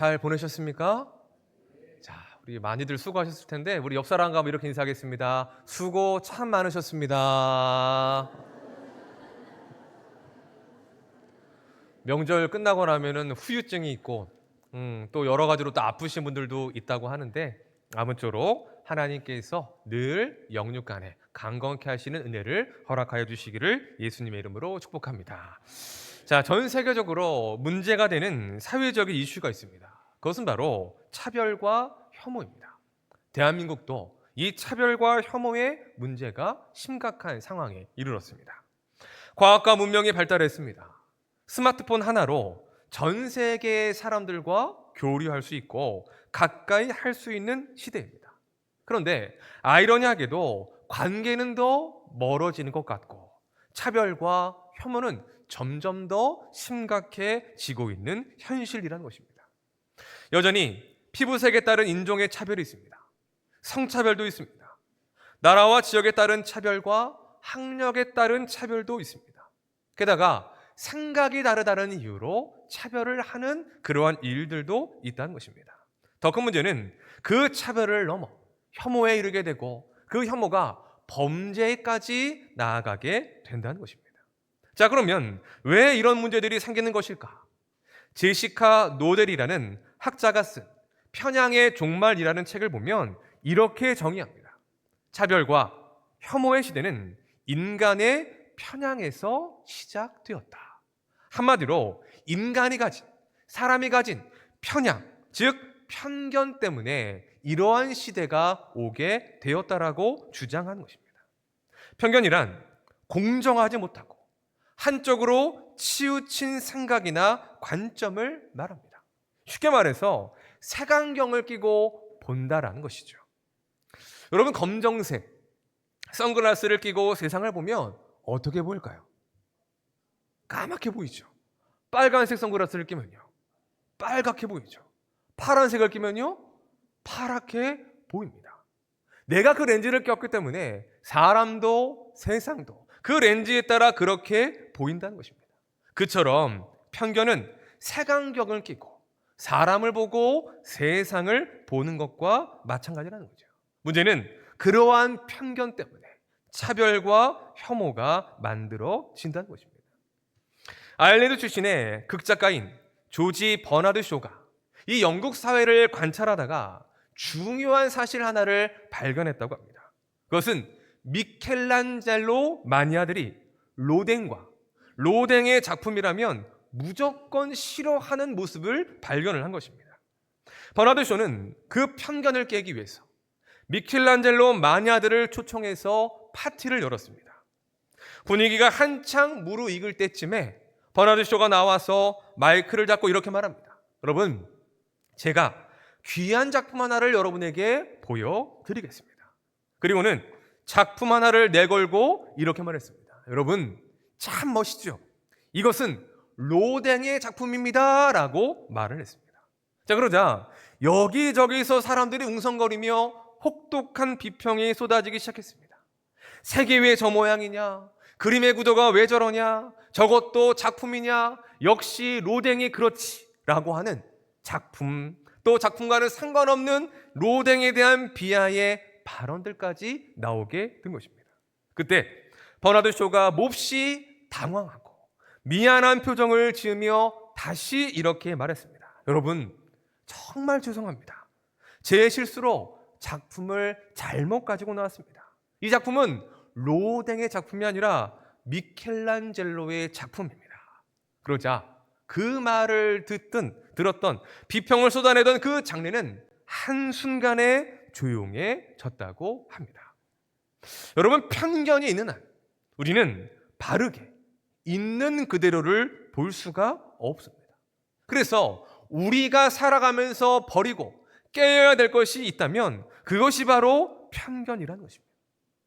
잘 보내셨습니까? 자, 우리 많이들 수고하셨을 텐데 우리 옆 사람과 한번 이렇게 인사하겠습니다. 수고 참 많으셨습니다. 명절 끝나고 나면은 후유증이 있고 또 여러 가지로 또 아프신 분들도 있다고 하는데 아무쪼록 하나님께서 늘 영육간에 강건케 하시는 은혜를 허락하여 주시기를 예수님의 이름으로 축복합니다. 자, 전 세계적으로 문제가 되는 사회적인 이슈가 있습니다. 그것은 바로 차별과 혐오입니다. 대한민국도 이 차별과 혐오의 문제가 심각한 상황에 이르렀습니다. 과학과 문명이 발달했습니다. 스마트폰 하나로 전 세계의 사람들과 교류할 수 있고 가까이 할 수 있는 시대입니다. 그런데 아이러니하게도 관계는 더 멀어지는 것 같고 차별과 혐오는 점점 더 심각해지고 있는 현실이라는 것입니다. 여전히 피부색에 따른 인종의 차별이 있습니다. 성차별도 있습니다. 나라와 지역에 따른 차별과 학력에 따른 차별도 있습니다. 게다가 생각이 다르다는 이유로 차별을 하는 그러한 일들도 있다는 것입니다. 더 큰 문제는 그 차별을 넘어 혐오에 이르게 되고 그 혐오가 범죄까지 나아가게 된다는 것입니다. 자, 그러면 왜 이런 문제들이 생기는 것일까? 제시카 노델이라는 학자가 쓴 편향의 종말이라는 책을 보면 이렇게 정의합니다. 차별과 혐오의 시대는 인간의 편향에서 시작되었다. 한마디로 사람이 가진 편향, 즉 편견 때문에 이러한 시대가 오게 되었다라고 주장하는 것입니다. 편견이란 공정하지 못하고 한쪽으로 치우친 생각이나 관점을 말합니다. 쉽게 말해서 색안경을 끼고 본다라는 것이죠. 여러분, 검정색 선글라스를 끼고 세상을 보면 어떻게 보일까요? 까맣게 보이죠. 빨간색 선글라스를 끼면요, 빨갛게 보이죠. 파란색을 끼면요, 파랗게 보입니다. 내가 그 렌즈를 꼈기 때문에 사람도 세상도 그 렌즈에 따라 그렇게 보인다는 것입니다. 그처럼 편견은 색안경을 끼고 사람을 보고 세상을 보는 것과 마찬가지라는 거죠. 문제는 그러한 편견 때문에 차별과 혐오가 만들어진다는 것입니다. 아일랜드 출신의 극작가인 조지 버나드 쇼가 이 영국 사회를 관찰하다가 중요한 사실 하나를 발견했다고 합니다. 그것은 미켈란젤로 마니아들이 로댕의 작품이라면 무조건 싫어하는 모습을 발견을 한 것입니다. 버나드 쇼는 그 편견을 깨기 위해서 미켈란젤로 마니아들을 초청해서 파티를 열었습니다. 분위기가 한창 무르익을 때쯤에 버나드 쇼가 나와서 마이크를 잡고 이렇게 말합니다. 여러분, 제가 귀한 작품 하나를 여러분에게 보여드리겠습니다. 그리고는 작품 하나를 내걸고 이렇게 말했습니다. 여러분, 참 멋있죠? 이것은 로댕의 작품입니다 라고 말을 했습니다. 자, 그러자 여기저기서 사람들이 웅성거리며 혹독한 비평이 쏟아지기 시작했습니다. 색이 왜 저 모양이냐? 그림의 구도가 왜 저러냐? 저것도 작품이냐? 역시 로댕이 그렇지 라고 하는 작품, 또 작품과는 상관없는 로댕에 대한 비하의 발언들까지 나오게 된 것입니다. 그때 버나드 쇼가 몹시 당황하고 미안한 표정을 지으며 다시 이렇게 말했습니다. 여러분, 정말 죄송합니다. 제 실수로 작품을 잘못 가지고 나왔습니다. 이 작품은 로댕의 작품이 아니라 미켈란젤로의 작품입니다. 그러자 그 말을 들었던 비평을 쏟아내던 그 장례는 한순간에 조용해졌다고 합니다. 여러분, 편견이 있는 한 우리는 바르게 있는 그대로를 볼 수가 없습니다. 그래서 우리가 살아가면서 버리고 깨어야 될 것이 있다면 그것이 바로 편견이라는 것입니다.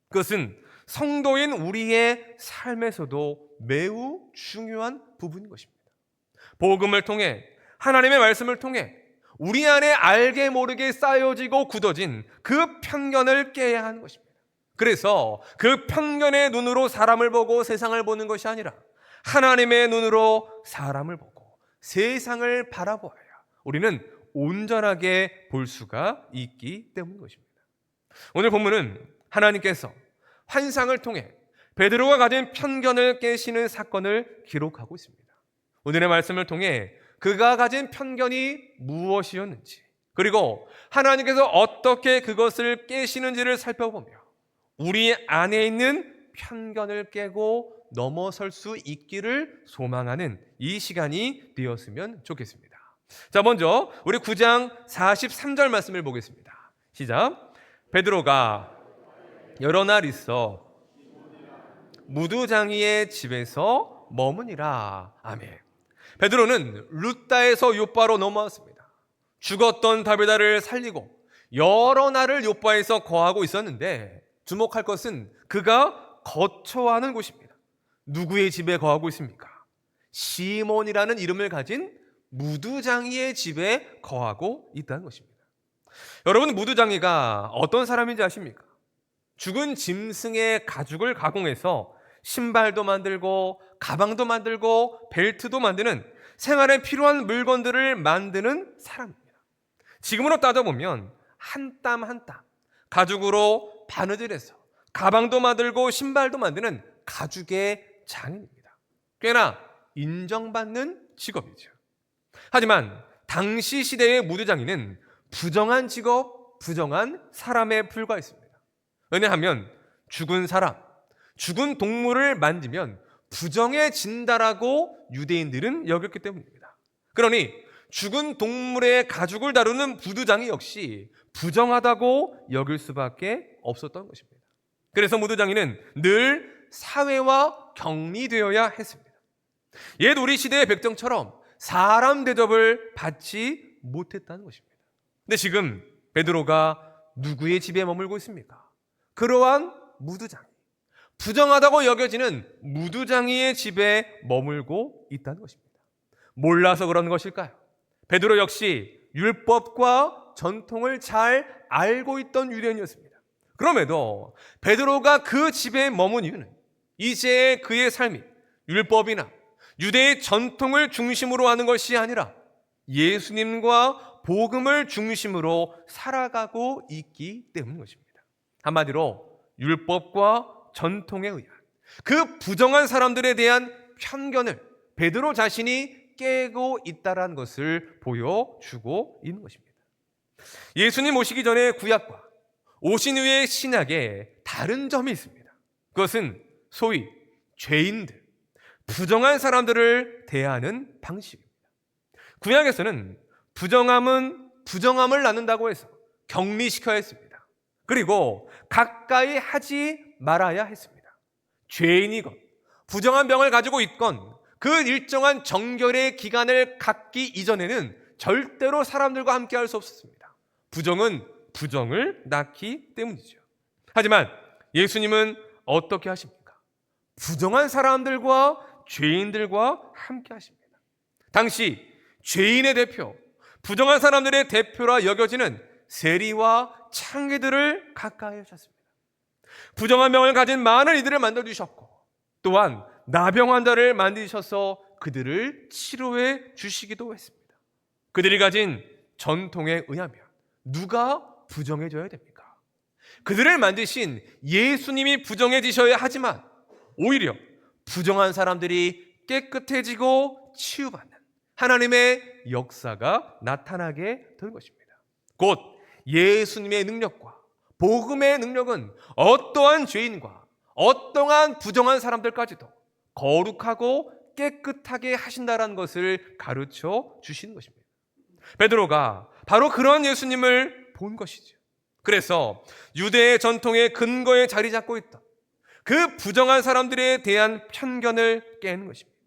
그것은 성도인 우리의 삶에서도 매우 중요한 부분인 것입니다. 복음을 통해, 하나님의 말씀을 통해 우리 안에 알게 모르게 쌓여지고 굳어진 그 편견을 깨야 하는 것입니다. 그래서 그 편견의 눈으로 사람을 보고 세상을 보는 것이 아니라 하나님의 눈으로 사람을 보고 세상을 바라보아야 우리는 온전하게 볼 수가 있기 때문인 것입니다. 오늘 본문은 하나님께서 환상을 통해 베드로가 가진 편견을 깨시는 사건을 기록하고 있습니다. 오늘의 말씀을 통해 그가 가진 편견이 무엇이었는지, 그리고 하나님께서 어떻게 그것을 깨시는지를 살펴보며 우리 안에 있는 편견을 깨고 넘어설 수 있기를 소망하는 이 시간이 되었으면 좋겠습니다. 자, 먼저 우리 9장 43절 말씀을 보겠습니다. 시작. 베드로가 여러 날 있어 무두장이의 집에서 머무니라. 아멘. 베드로는 룻다에서 요바로 넘어왔습니다. 죽었던 다비다를 살리고 여러 날을 요바에서 거하고 있었는데 주목할 것은 그가 거처하는 곳입니다. 누구의 집에 거하고 있습니까? 시몬이라는 이름을 가진 무두장이의 집에 거하고 있다는 것입니다. 여러분, 무두장이가 어떤 사람인지 아십니까? 죽은 짐승의 가죽을 가공해서 신발도 만들고 가방도 만들고 벨트도 만드는 생활에 필요한 물건들을 만드는 사람입니다. 지금으로 따져보면 한 땀 한 땀 가죽으로 바느질해서 가방도 만들고 신발도 만드는 가죽의 장인입니다. 꽤나 인정받는 직업이죠. 하지만 당시 시대의 무두장이는 부정한 직업, 부정한 사람에 불과했습니다. 왜냐하면 죽은 사람, 죽은 동물을 만지면 부정해진다라고 유대인들은 여겼기 때문입니다. 그러니 죽은 동물의 가죽을 다루는 무두장이 역시 부정하다고 여길 수밖에 없었던 것입니다. 그래서 무두장이는 늘 사회와 격리되어야 했습니다. 옛 우리 시대의 백정처럼 사람 대접을 받지 못했다는 것입니다. 근데 지금 베드로가 누구의 집에 머물고 있습니까? 그러한 무두장이, 부정하다고 여겨지는 무두장이의 집에 머물고 있다는 것입니다. 몰라서 그런 것일까요? 베드로 역시 율법과 전통을 잘 알고 있던 유대인이었습니다. 그럼에도 베드로가 그 집에 머문 이유는 이제 그의 삶이 율법이나 유대의 전통을 중심으로 하는 것이 아니라 예수님과 복음을 중심으로 살아가고 있기 때문인 것입니다. 한마디로 율법과 전통에 의한 그 부정한 사람들에 대한 편견을 베드로 자신이 깨고 있다는 것을 보여주고 있는 것입니다. 예수님 오시기 전에 구약과 오신 후의 신약에 다른 점이 있습니다. 그것은 소위 죄인들, 부정한 사람들을 대하는 방식입니다. 구약에서는 부정함은 부정함을 낳는다고 해서 격리시켜야 했습니다. 그리고 가까이 하지 말아야 했습니다. 죄인이건 부정한 병을 가지고 있건 그 일정한 정결의 기간을 갖기 이전에는 절대로 사람들과 함께 할 수 없었습니다. 부정은 부정을 낳기 때문이죠. 하지만 예수님은 어떻게 하십니까? 부정한 사람들과 죄인들과 함께 하십니다. 당시 죄인의 대표, 부정한 사람들의 대표라 여겨지는 세리와 창기들을 가까이 하셨습니다. 부정한 병을 가진 많은 이들을 만들어주셨고 또한 나병 환자를 만드셔서 그들을 치료해 주시기도 했습니다. 그들이 가진 전통에 의하면 누가 부정해져야 됩니까? 그들을 만드신 예수님이 부정해지셔야 하지만 오히려 부정한 사람들이 깨끗해지고 치유받는 하나님의 역사가 나타나게 될 것입니다. 곧 예수님의 능력과 복음의 능력은 어떠한 죄인과 어떠한 부정한 사람들까지도 거룩하고 깨끗하게 하신다는 것을 가르쳐 주시는 것입니다. 베드로가 바로 그런 예수님을 본 것이죠. 그래서 유대의 전통의 근거에 자리 잡고 있던 그 부정한 사람들에 대한 편견을 깨는 것입니다.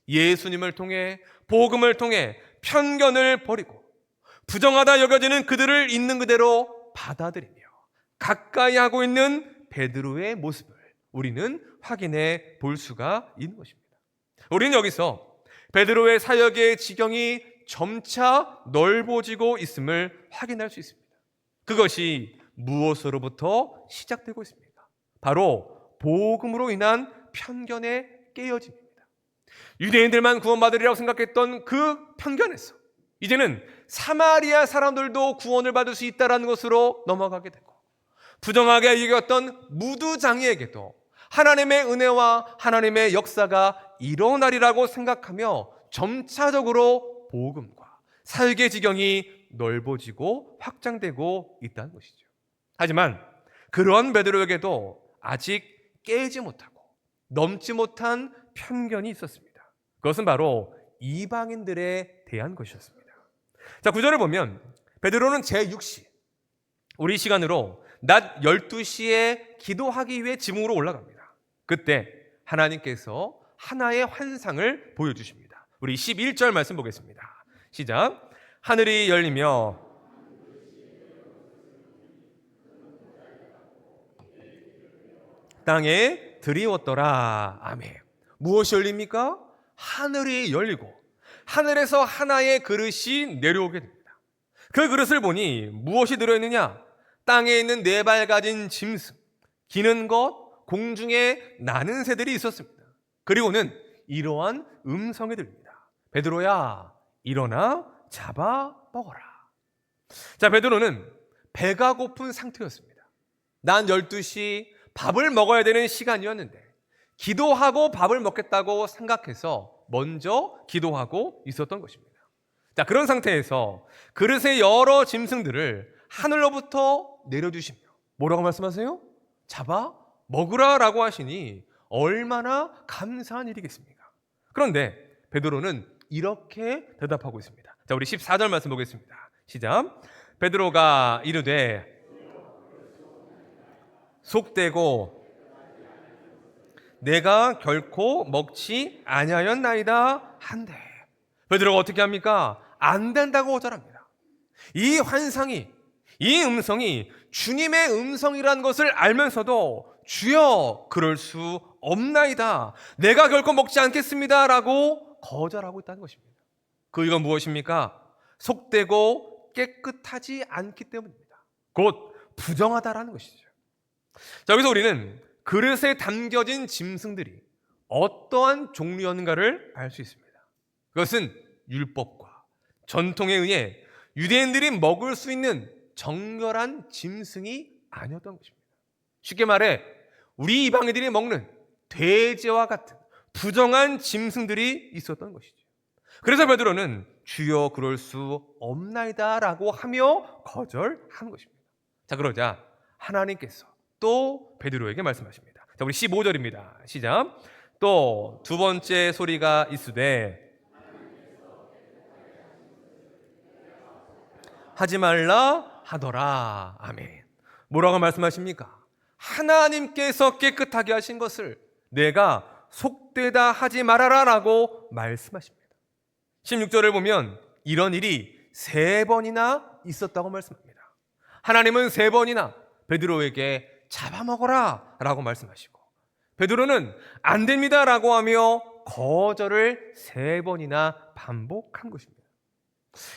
예수님을 통해 복음을 통해 편견을 버리고 부정하다 여겨지는 그들을 있는 그대로 받아들이며 가까이 하고 있는 베드로의 모습을 우리는 확인해 볼 수가 있는 것입니다. 우리는 여기서 베드로의 사역의 지경이 점차 넓어지고 있음을 확인할 수 있습니다. 그것이 무엇으로부터 시작되고 있습니까? 바로 복음으로 인한 편견의 깨어짐입니다. 유대인들만 구원받으리라고 생각했던 그 편견에서 이제는 사마리아 사람들도 구원을 받을 수 있다는 것으로 넘어가게 되고, 부정하게 여겼던 무두장이에게도 하나님의 은혜와 하나님의 역사가 일어나리라고 생각하며 점차적으로 복음과 사역의 지경이 넓어지고 확장되고 있다는 것이죠. 하지만 그러한 베드로에게도 아직 깨지 못하고 넘지 못한 편견이 있었습니다. 그것은 바로 이방인들에 대한 것이었습니다. 자, 9절을 보면 베드로는 제6시, 우리 시간으로 낮 12시에 기도하기 위해 지붕으로 올라갑니다. 그때 하나님께서 하나의 환상을 보여주십니다. 우리 11절 말씀 보겠습니다. 시작. 하늘이 열리며 땅에 드리웠더라. 아멘. 무엇이 열립니까? 하늘이 열리고 하늘에서 하나의 그릇이 내려오게 됩니다. 그 그릇을 보니 무엇이 들어있느냐? 땅에 있는 4발 가진 짐승, 기는 것, 공중에 나는 새들이 있었습니다. 그리고는 이러한 음성이 들립니다. 베드로야, 일어나 잡아 먹어라. 자, 베드로는 배가 고픈 상태였습니다. 난 12시 밥을 먹어야 되는 시간이었는데 기도하고 밥을 먹겠다고 생각해서 먼저 기도하고 있었던 것입니다. 자, 그런 상태에서 그릇의 여러 짐승들을 하늘로부터 내려주시며 뭐라고 말씀하세요? 잡아 먹으라 라고 하시니 얼마나 감사한 일이겠습니까? 그런데 베드로는 이렇게 대답하고 있습니다. 자, 우리 14절 말씀 보겠습니다. 시작. 베드로가 이르되 속되고 내가 결코 먹지 아니하였나이다 한데, 베드로가 어떻게 합니까? 안 된다고 거절합니다. 이 환상이, 이 음성이 주님의 음성이라는 것을 알면서도 주여 그럴 수 없나이다, 내가 결코 먹지 않겠습니다 라고 거절하고 있다는 것입니다. 그 이유가 무엇입니까? 속되고 깨끗하지 않기 때문입니다. 곧 부정하다라는 것이죠. 자, 여기서 우리는 그릇에 담겨진 짐승들이 어떠한 종류였는가를 알 수 있습니다. 그것은 율법과 전통에 의해 유대인들이 먹을 수 있는 정결한 짐승이 아니었던 것입니다. 쉽게 말해 우리 이방인들이 먹는 돼지와 같은 부정한 짐승들이 있었던 것이죠. 그래서 베드로는 주여 그럴 수 없나이다 라고 하며 거절한 것입니다. 자, 그러자 하나님께서 또 베드로에게 말씀하십니다. 자, 우리 15절입니다. 시작. 또 두 번째 소리가 있으되 하지 말라 하더라. 아멘. 뭐라고 말씀하십니까? 하나님께서 깨끗하게 하신 것을 내가 속되다 하지 말아라 라고 말씀하십니다. 16절을 보면 이런 일이 3번이나 있었다고 말씀합니다. 하나님은 3번이나 베드로에게 잡아먹어라 라고 말씀하시고, 베드로는 안 됩니다 라고 하며 거절을 3번이나 반복한 것입니다.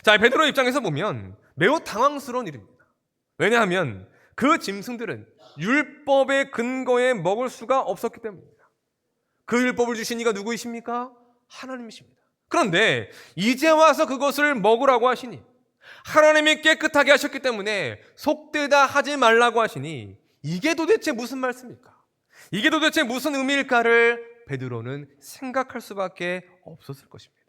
자, 베드로 입장에서 보면 매우 당황스러운 일입니다. 왜냐하면 그 짐승들은 율법의 근거에 먹을 수가 없었기 때문입니다. 그 율법을 주신 이가 누구이십니까? 하나님이십니다. 그런데 이제 와서 그것을 먹으라고 하시니, 하나님이 깨끗하게 하셨기 때문에 속되다 하지 말라고 하시니 이게 도대체 무슨 말씀입니까? 이게 도대체 무슨 의미일까를 베드로는 생각할 수밖에 없었을 것입니다.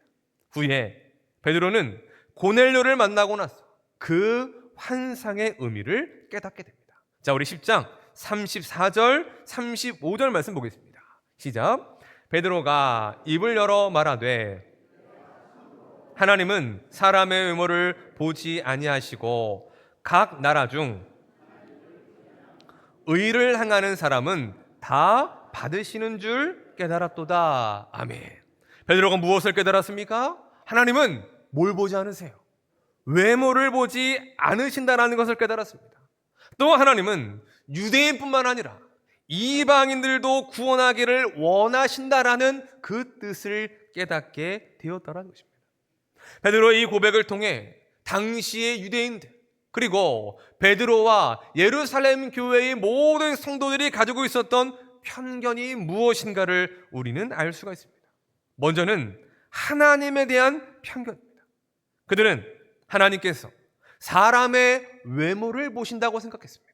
후에 베드로는 고넬료를 만나고 나서 그 환상의 의미를 깨닫게 됩니다. 자, 우리 10장 34절 35절 말씀 보겠습니다. 시작. 베드로가 입을 열어 말하되 하나님은 사람의 외모를 보지 아니하시고 각 나라 중 의를 행하는 사람은 다 받으시는 줄 깨달았도다. 아멘. 베드로가 무엇을 깨달았습니까? 하나님은 뭘 보지 않으세요? 외모를 보지 않으신다라는 것을 깨달았습니다. 또 하나님은 유대인뿐만 아니라 이방인들도 구원하기를 원하신다라는 그 뜻을 깨닫게 되었다라는 것입니다. 베드로의 이 고백을 통해 당시의 유대인들, 그리고 베드로와 예루살렘 교회의 모든 성도들이 가지고 있었던 편견이 무엇인가를 우리는 알 수가 있습니다. 먼저는 하나님에 대한 편견입니다. 그들은 하나님께서 사람의 외모를 보신다고 생각했습니다.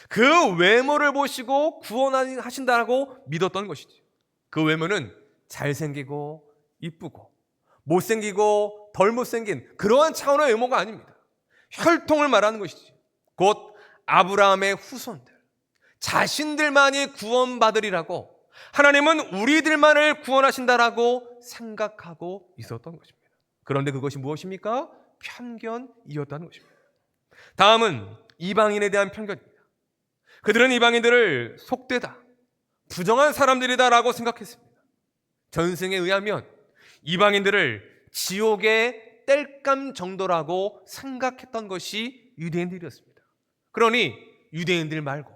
그 외모를 보시고 구원하신다고 믿었던 것이죠. 그 외모는 잘생기고 이쁘고 못생기고 덜 못생긴 그러한 차원의 외모가 아닙니다. 혈통을 말하는 것이지. 곧 아브라함의 후손들, 자신들만이 구원받으리라고, 하나님은 우리들만을 구원하신다라고 생각하고 있었던 것입니다. 그런데 그것이 무엇입니까? 편견이었다는 것입니다. 다음은 이방인에 대한 편견입니다. 그들은 이방인들을 속되다, 부정한 사람들이다라고 생각했습니다. 전승에 의하면 이방인들을 지옥의 땔감 정도라고 생각했던 것이 유대인들이었습니다. 그러니 유대인들 말고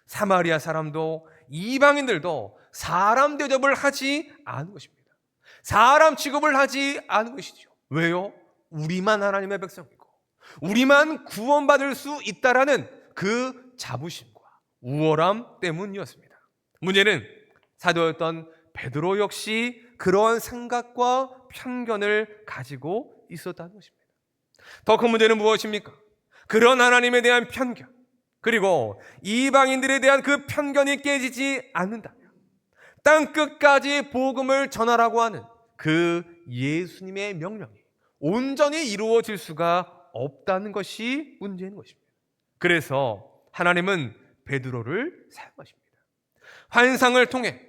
사마리아 사람도 이방인들도 사람 대접을 하지 않은 것입니다. 사람 취급을 하지 않은 것이죠. 왜요? 우리만 하나님의 백성이고 우리만 구원받을 수 있다라는 그 자부심과 우월함 때문이었습니다. 문제는 사도였던 베드로 역시 그러한 생각과 편견을 가지고 있었다는 것입니다. 더 큰 문제는 무엇입니까? 그런 하나님에 대한 편견, 그리고 이방인들에 대한 그 편견이 깨지지 않는다면 땅끝까지 복음을 전하라고 하는 그 예수님의 명령이 온전히 이루어질 수가 없다는 것이 문제인 것입니다. 그래서 하나님은 베드로를 사용하십니다. 환상을 통해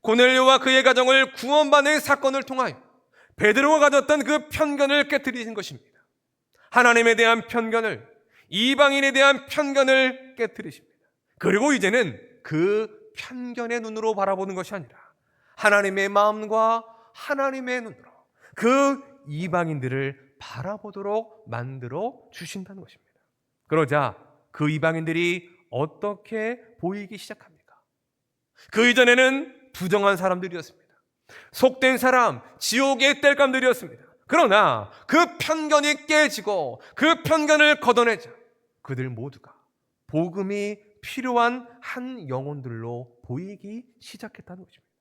고넬료와 그의 가정을 구원받는 사건을 통하여 베드로가 가졌던 그 편견을 깨뜨리신 것입니다. 하나님에 대한 편견을, 이방인에 대한 편견을 깨뜨리십니다. 그리고 이제는 그 편견의 눈으로 바라보는 것이 아니라 하나님의 마음과 하나님의 눈으로 그 이방인들을 바라보도록 만들어 주신다는 것입니다. 그러자 그 이방인들이 어떻게 보이기 시작합니까? 그 이전에는 부정한 사람들이었습니다. 속된 사람, 지옥의 땔감들이었습니다. 그러나 그 편견이 깨지고 그 편견을 걷어내자 그들 모두가 복음이 필요한 한 영혼들로 보이기 시작했다는 것입니다.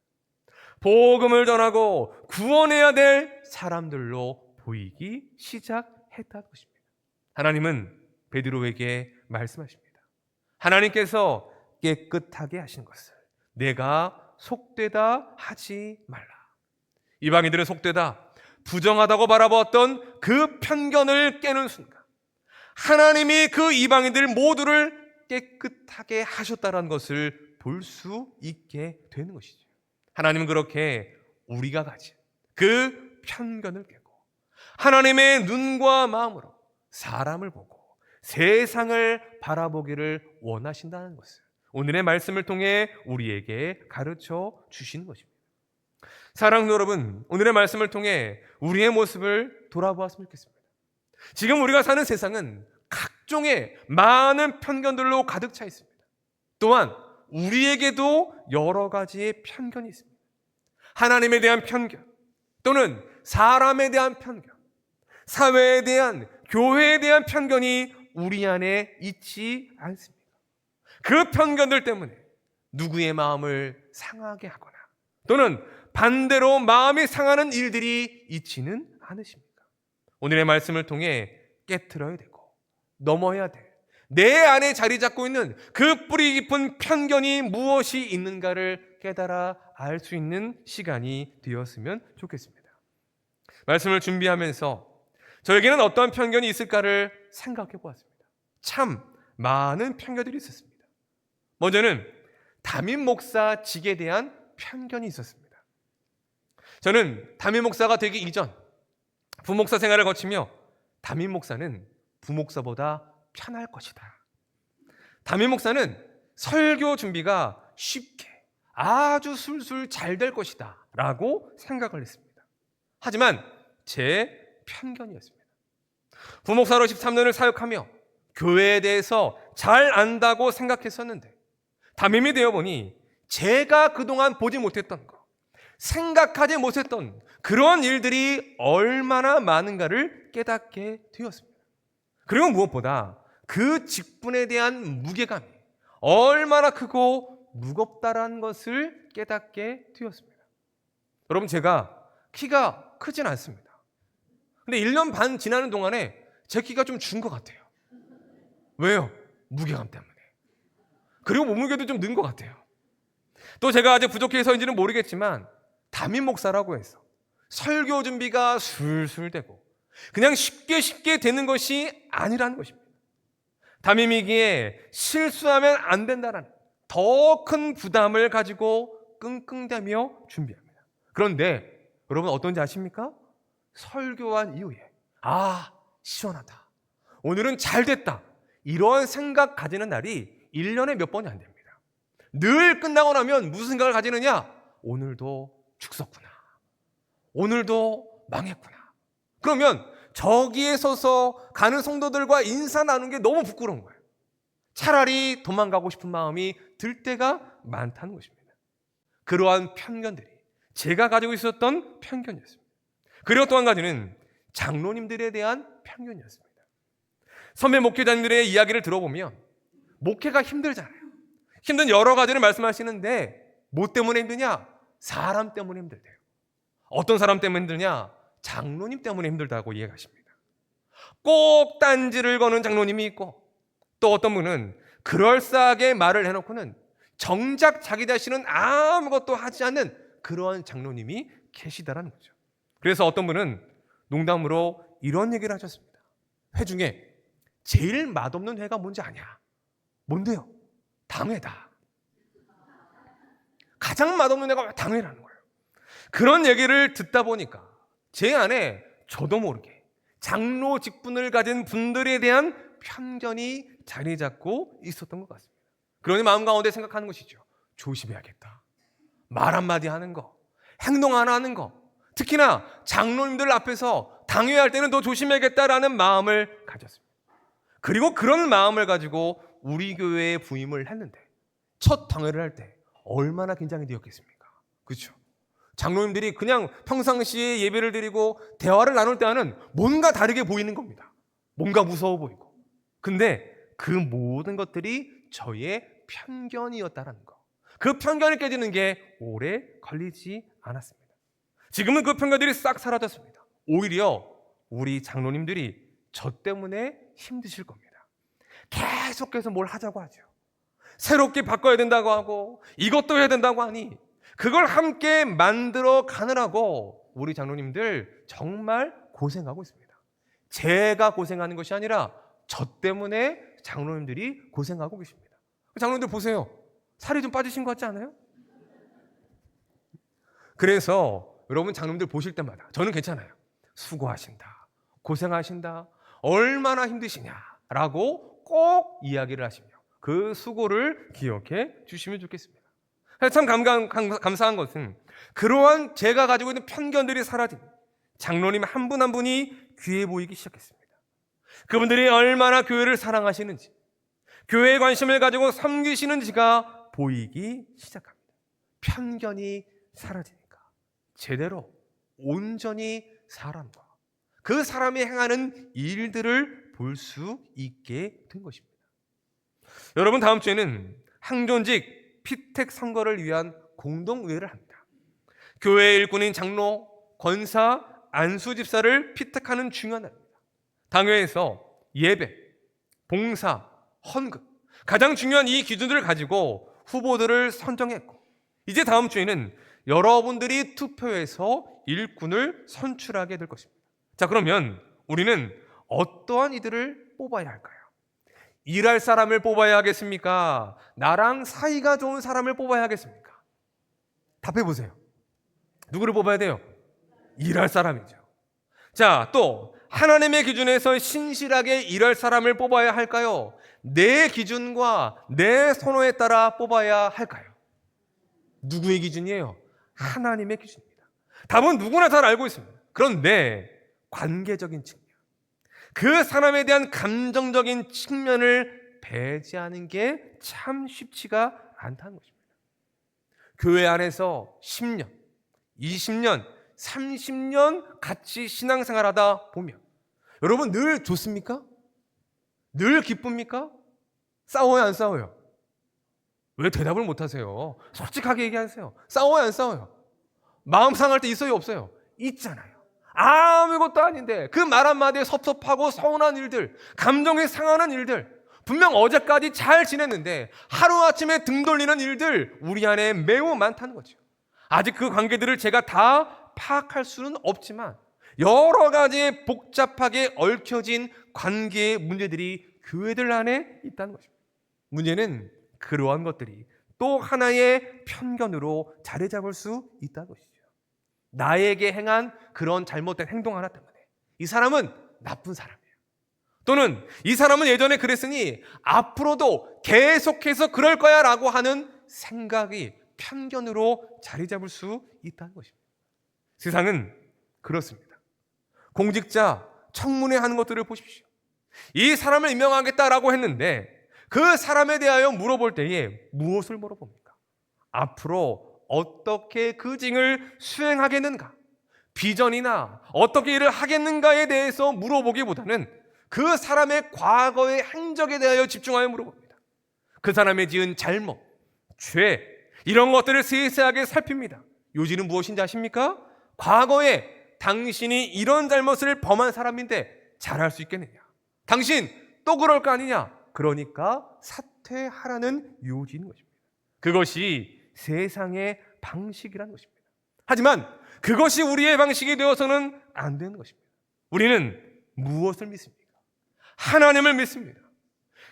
복음을 전하고 구원해야 될 사람들로 보이기 시작했다는 것입니다. 하나님은 베드로에게 말씀하십니다. 하나님께서 깨끗하게 하신 것을 내가 속되다 하지 말라. 이방인들은 속되다, 부정하다고 바라보았던 그 편견을 깨는 순간 하나님이 그 이방인들 모두를 깨끗하게 하셨다는 것을 볼 수 있게 되는 것이죠. 하나님은 그렇게 우리가 가진 그 편견을 깨고 하나님의 눈과 마음으로 사람을 보고 세상을 바라보기를 원하신다는 것을 오늘의 말씀을 통해 우리에게 가르쳐 주시는 것입니다. 사랑하는 여러분, 오늘의 말씀을 통해 우리의 모습을 돌아보았으면 좋겠습니다. 지금 우리가 사는 세상은 각종의 많은 편견들로 가득 차 있습니다. 또한 우리에게도 여러 가지의 편견이 있습니다. 하나님에 대한 편견, 또는 사람에 대한 편견, 사회에 대한, 교회에 대한 편견이 우리 안에 있지 않습니다. 그 편견들 때문에 누구의 마음을 상하게 하거나 또는 반대로 마음이 상하는 일들이 있지는 않으십니까? 오늘의 말씀을 통해 깨트려야 되고 넘어야 될 내 안에 자리 잡고 있는 그 뿌리 깊은 편견이 무엇이 있는가를 깨달아 알 수 있는 시간이 되었으면 좋겠습니다. 말씀을 준비하면서 저에게는 어떠한 편견이 있을까를 생각해 보았습니다. 참 많은 편견들이 있었습니다. 먼저는 담임 목사 직에 대한 편견이 있었습니다. 저는 담임 목사가 되기 이전 부목사 생활을 거치며 담임 목사는 부목사보다 편할 것이다. 담임 목사는 설교 준비가 쉽게 아주 술술 잘 될 것이다 라고 생각을 했습니다. 하지만 제 편견이었습니다. 부목사로 13년을 사역하며 교회에 대해서 잘 안다고 생각했었는데 담임이 되어보니 제가 그동안 보지 못했던 것, 생각하지 못했던 그런 일들이 얼마나 많은가를 깨닫게 되었습니다. 그리고 무엇보다 그 직분에 대한 무게감이 얼마나 크고 무겁다라는 것을 깨닫게 되었습니다. 여러분, 제가 키가 크진 않습니다. 근데 1년 반 지나는 동안에 제 키가 좀 준 것 같아요. 왜요? 무게감 때문에. 그리고 몸무게도 좀 는 것 같아요. 또 제가 아직 부족해서인지는 모르겠지만 담임 목사라고 해서 설교 준비가 술술 되고 그냥 쉽게 되는 것이 아니라는 것입니다. 담임이기에 실수하면 안 된다는 더 큰 부담을 가지고 끙끙대며 준비합니다. 그런데 여러분 어떤지 아십니까? 설교한 이후에 시원하다, 오늘은 잘 됐다, 이런 생각 가지는 날이 1년에 몇 번이 안 됩니다. 늘 끝나고 나면 무슨 생각을 가지느냐? 오늘도 죽었구나, 오늘도 망했구나. 그러면 저기에 서서 가는 성도들과 인사 나누는 게 너무 부끄러운 거예요. 차라리 도망가고 싶은 마음이 들 때가 많다는 것입니다. 그러한 편견들이 제가 가지고 있었던 편견이었습니다. 그리고 또 한 가지는 장로님들에 대한 편견이었습니다. 선배 목회자님들의 이야기를 들어보면 목회가 힘들잖아요. 힘든 여러 가지를 말씀하시는데 뭐 때문에 힘드냐? 사람 때문에 힘들대요. 어떤 사람 때문에 힘드냐? 장로님 때문에 힘들다고 이야기하십니다. 꼭 딴지를 거는 장로님이 있고, 또 어떤 분은 그럴싸하게 말을 해놓고는 정작 자기 자신은 아무것도 하지 않는 그러한 장로님이 계시다라는 거죠. 그래서 어떤 분은 농담으로 이런 얘기를 하셨습니다. 회 중에 제일 맛없는 회가 뭔지 아냐? 뭔데요? 당회다. 가장 맛없는 회가 당회라는 거예요. 그런 얘기를 듣다 보니까 제 안에 저도 모르게 장로 직분을 가진 분들에 대한 편견이 자리 잡고 있었던 것 같습니다. 그러니 마음 가운데 생각하는 것이죠. 조심해야겠다. 말 한마디 하는 거, 행동 하나 하는 거, 특히나 장로님들 앞에서 당회할 때는 더 조심해야겠다라는 마음을 가졌습니다. 그리고 그런 마음을 가지고 우리 교회에 부임을 했는데 첫 당회를 할 때 얼마나 긴장이 되었겠습니까? 그렇죠? 장로님들이 그냥 평상시에 예배를 드리고 대화를 나눌 때와는 뭔가 다르게 보이는 겁니다. 뭔가 무서워 보이고. 근데 그 모든 것들이 저의 편견이었다는 거. 그 편견이 깨지는 게 오래 걸리지 않았습니다. 지금은 그 편견들이 싹 사라졌습니다. 오히려 우리 장로님들이 저 때문에 힘드실 겁니다. 계속해서 뭘 하자고 하죠. 새롭게 바꿔야 된다고 하고 이것도 해야 된다고 하니 그걸 함께 만들어 가느라고 우리 장로님들 정말 고생하고 있습니다. 제가 고생하는 것이 아니라 저 때문에 장로님들이 고생하고 계십니다. 장로님들 보세요. 살이 좀 빠지신 것 같지 않아요? 그래서 여러분 장로님들 보실 때마다 저는 괜찮아요. 수고하신다, 고생하신다, 얼마나 힘드시냐라고 꼭 이야기를 하시며 그 수고를 기억해 주시면 좋겠습니다. 참 감사한 것은 그러한 제가 가지고 있는 편견들이 사라진 장로님 한 분 한 분이 귀해 보이기 시작했습니다. 그분들이 얼마나 교회를 사랑하시는지, 교회에 관심을 가지고 섬기시는지가 보이기 시작합니다. 편견이 사라지니까 제대로 온전히 사람과 그 사람이 행하는 일들을 볼 수 있게 된 것입니다. 여러분 다음 주에는 항존직 피택 선거를 위한 공동의회를 합니다. 교회의 일꾼인 장로, 권사, 안수 집사를 피택하는 중요한 날입니다. 당회에서 예배, 봉사, 헌금 가장 중요한 이 기준들을 가지고 후보들을 선정했고 이제 다음 주에는 여러분들이 투표해서 일꾼을 선출하게 될 것입니다. 자, 그러면 우리는 어떠한 이들을 뽑아야 할까요? 일할 사람을 뽑아야 하겠습니까? 나랑 사이가 좋은 사람을 뽑아야 하겠습니까? 답해 보세요. 누구를 뽑아야 돼요? 일할 사람이죠. 자, 또 하나님의 기준에서 신실하게 일할 사람을 뽑아야 할까요? 내 기준과 내 선호에 따라 뽑아야 할까요? 누구의 기준이에요? 하나님의 기준입니다. 답은 누구나 잘 알고 있습니다. 그런데 관계적인 측면, 그 사람에 대한 감정적인 측면을 배제하는 게 참 쉽지가 않다는 것입니다. 교회 안에서 10년, 20년, 30년 같이 신앙생활하다 보면 여러분 늘 좋습니까? 늘 기쁩니까? 싸워요, 안 싸워요? 왜 대답을 못 하세요? 솔직하게 얘기하세요. 싸워요, 안 싸워요? 마음 상할 때 있어요, 없어요? 있잖아요. 아무것도 아닌데 그 말 한마디에 섭섭하고 서운한 일들, 감정이 상하는 일들, 분명 어제까지 잘 지냈는데 하루아침에 등 돌리는 일들 우리 안에 매우 많다는 거죠. 아직 그 관계들을 제가 다 파악할 수는 없지만 여러 가지 복잡하게 얽혀진 관계의 문제들이 교회들 안에 있다는 것입니다. 문제는 그러한 것들이 또 하나의 편견으로 자리 잡을 수 있다는 것이죠. 나에게 행한 그런 잘못된 행동 하나 때문에 이 사람은 나쁜 사람이에요. 또는 이 사람은 예전에 그랬으니 앞으로도 계속해서 그럴 거야 라고 하는 생각이 편견으로 자리 잡을 수 있다는 것입니다. 세상은 그렇습니다. 공직자, 청문회 하는 것들을 보십시오. 이 사람을 임명하겠다라고 했는데 그 사람에 대하여 물어볼 때에 무엇을 물어봅니까? 앞으로 어떻게 그 직을 수행하겠는가? 비전이나 어떻게 일을 하겠는가에 대해서 물어보기보다는 그 사람의 과거의 행적에 대하여 집중하여 물어봅니다. 그 사람의 지은 잘못, 죄, 이런 것들을 세세하게 살핍니다. 요지는 무엇인지 아십니까? 과거에 당신이 이런 잘못을 범한 사람인데 잘할 수 있겠느냐? 당신 또 그럴 거 아니냐? 그러니까 사퇴하라는 요지인 것입니다. 그것이 세상의 방식이라는 것입니다. 하지만 그것이 우리의 방식이 되어서는 안 되는 것입니다. 우리는 무엇을 믿습니까? 하나님을 믿습니다.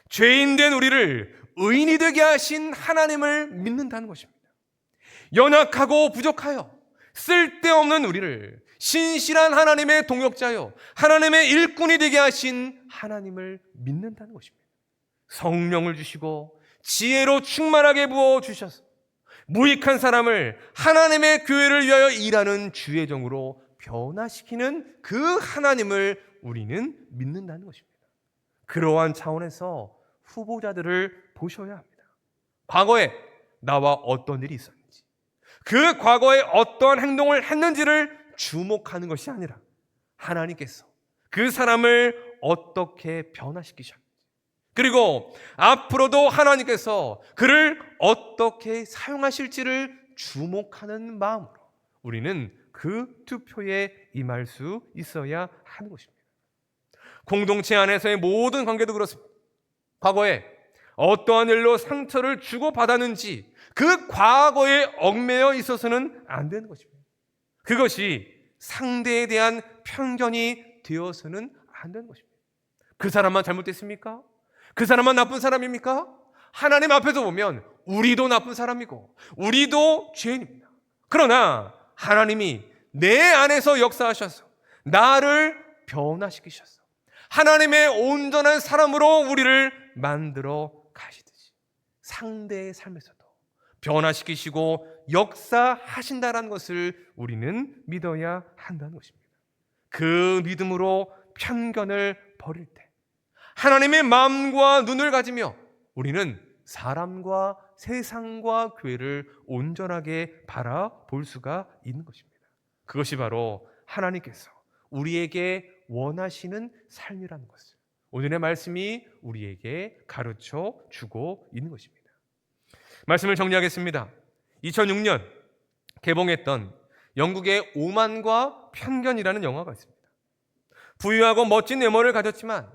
죄인된 우리를 의인이 되게 하신 하나님을 믿는다는 것입니다. 연약하고 부족하여 쓸데없는 우리를 신실한 하나님의 동역자요 하나님의 일꾼이 되게 하신 하나님을 믿는다는 것입니다. 성령을 주시고 지혜로 충만하게 부어주셔서 무익한 사람을 하나님의 교회를 위하여 일하는 주의 종으로 변화시키는 그 하나님을 우리는 믿는다는 것입니다. 그러한 차원에서 후보자들을 보셔야 합니다. 과거에 나와 어떤 일이 있었는지, 그 과거에 어떠한 행동을 했는지를 주목하는 것이 아니라 하나님께서 그 사람을 어떻게 변화시키셨는지, 그리고 앞으로도 하나님께서 그를 어떻게 사용하실지를 주목하는 마음으로 우리는 그 투표에 임할 수 있어야 하는 것입니다. 공동체 안에서의 모든 관계도 그렇습니다. 과거에 어떠한 일로 상처를 주고받았는지 그 과거에 얽매여 있어서는 안 되는 것입니다. 그것이 상대에 대한 편견이 되어서는 안 되는 것입니다. 그 사람만 잘못됐습니까? 그 사람만 나쁜 사람입니까? 하나님 앞에서 보면 우리도 나쁜 사람이고 우리도 죄인입니다. 그러나 하나님이 내 안에서 역사하셔서 나를 변화시키셔서 하나님의 온전한 사람으로 우리를 만들어 가시듯이 상대의 삶에서도 변화시키시고 역사하신다는 것을 우리는 믿어야 한다는 것입니다. 그 믿음으로 편견을 버릴 때 하나님의 마음과 눈을 가지며 우리는 사람과 세상과 교회를 온전하게 바라볼 수가 있는 것입니다. 그것이 바로 하나님께서 우리에게 원하시는 삶이라는 것을 오늘의 말씀이 우리에게 가르쳐 주고 있는 것입니다. 말씀을 정리하겠습니다. 2006년 개봉했던 영국의 오만과 편견이라는 영화가 있습니다. 부유하고 멋진 외모를 가졌지만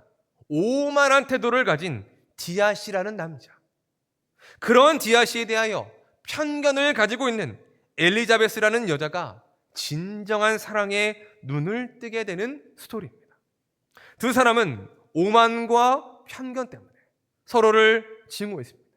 오만한 태도를 가진 디아시라는 남자, 그런 디아시에 대하여 편견을 가지고 있는 엘리자베스라는 여자가 진정한 사랑에 눈을 뜨게 되는 스토리입니다. 두 사람은 오만과 편견 때문에 서로를 증오했습니다.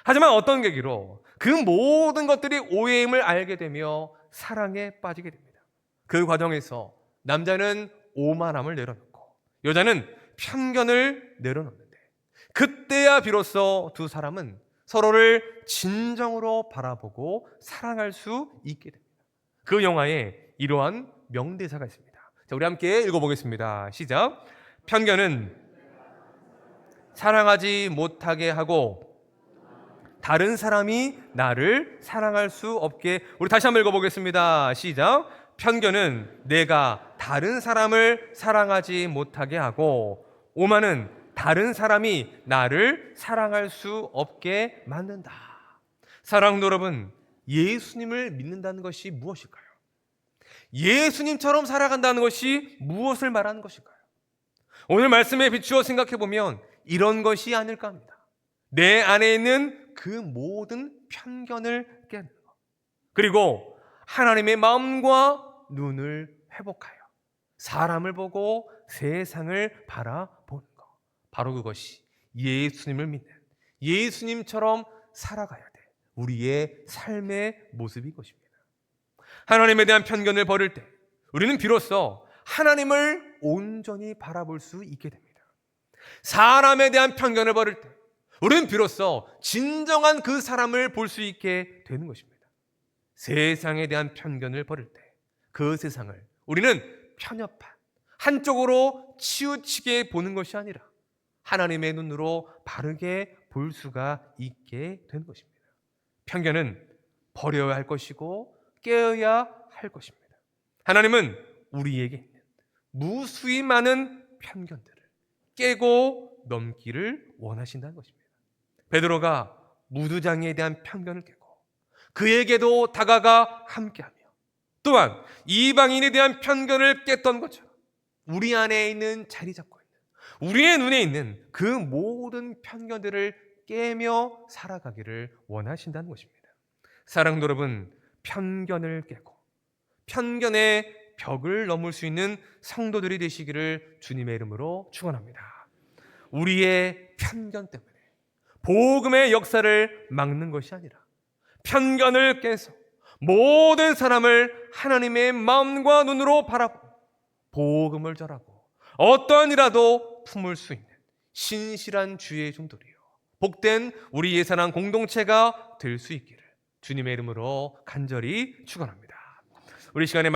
하지만 어떤 계기로 그 모든 것들이 오해임을 알게 되며 사랑에 빠지게 됩니다. 그 과정에서 남자는 오만함을 내려놓고 여자는 편견을 내려놓는데 그때야 비로소 두 사람은 서로를 진정으로 바라보고 사랑할 수 있게 됩니다. 그 영화에 이러한 명대사가 있습니다. 자, 우리 함께 읽어보겠습니다. 시작. 편견은 사랑하지 못하게 하고 다른 사람이 나를 사랑할 수 없게. 우리 다시 한번 읽어보겠습니다. 시작. 편견은 내가 다른 사람을 사랑하지 못하게 하고 오만은 다른 사람이 나를 사랑할 수 없게 만든다. 사랑하는 여러분, 예수님을 믿는다는 것이 무엇일까요? 예수님처럼 살아간다는 것이 무엇을 말하는 것일까요? 오늘 말씀에 비추어 생각해 보면 이런 것이 아닐까 합니다. 내 안에 있는 그 모든 편견을 깨는 것, 그리고 하나님의 마음과 눈을 회복하여 사람을 보고 세상을 바라보는 것, 바로 그것이 예수님을 믿는, 예수님처럼 살아가야 돼 우리의 삶의 모습인 것입니다. 하나님에 대한 편견을 버릴 때 우리는 비로소 하나님을 온전히 바라볼 수 있게 됩니다. 사람에 대한 편견을 버릴 때 우리는 비로소 진정한 그 사람을 볼 수 있게 되는 것입니다. 세상에 대한 편견을 버릴 때 그 세상을 우리는 편협한 한쪽으로 치우치게 보는 것이 아니라 하나님의 눈으로 바르게 볼 수가 있게 되는 것입니다. 편견은 버려야 할 것이고 깨어야 할 것입니다. 하나님은 우리에게 있는 무수히 많은 편견들을 깨고 넘기를 원하신다는 것입니다. 베드로가 무두장에 대한 편견을 깨고 그에게도 다가가 함께하며, 또한 이방인에 대한 편견을 깼던 것처럼 우리 안에 있는, 자리 잡고 있는, 우리의 눈에 있는 그 모든 편견들을 깨며 살아가기를 원하신다는 것입니다. 사랑하는 여러분, 편견을 깨고 편견의 벽을 넘을 수 있는 성도들이 되시기를 주님의 이름으로 축원합니다. 우리의 편견 때문에 복음의 역사를 막는 것이 아니라 편견을 깨서 모든 사람을 하나님의 마음과 눈으로 바라보고 복음을 전하고 어떠한 일이라도 품을 수 있는 신실한 주의 종들이요, 복된 우리 예산한 공동체가 될 수 있기를 주님의 이름으로 간절히 축원합니다. 우리 시간에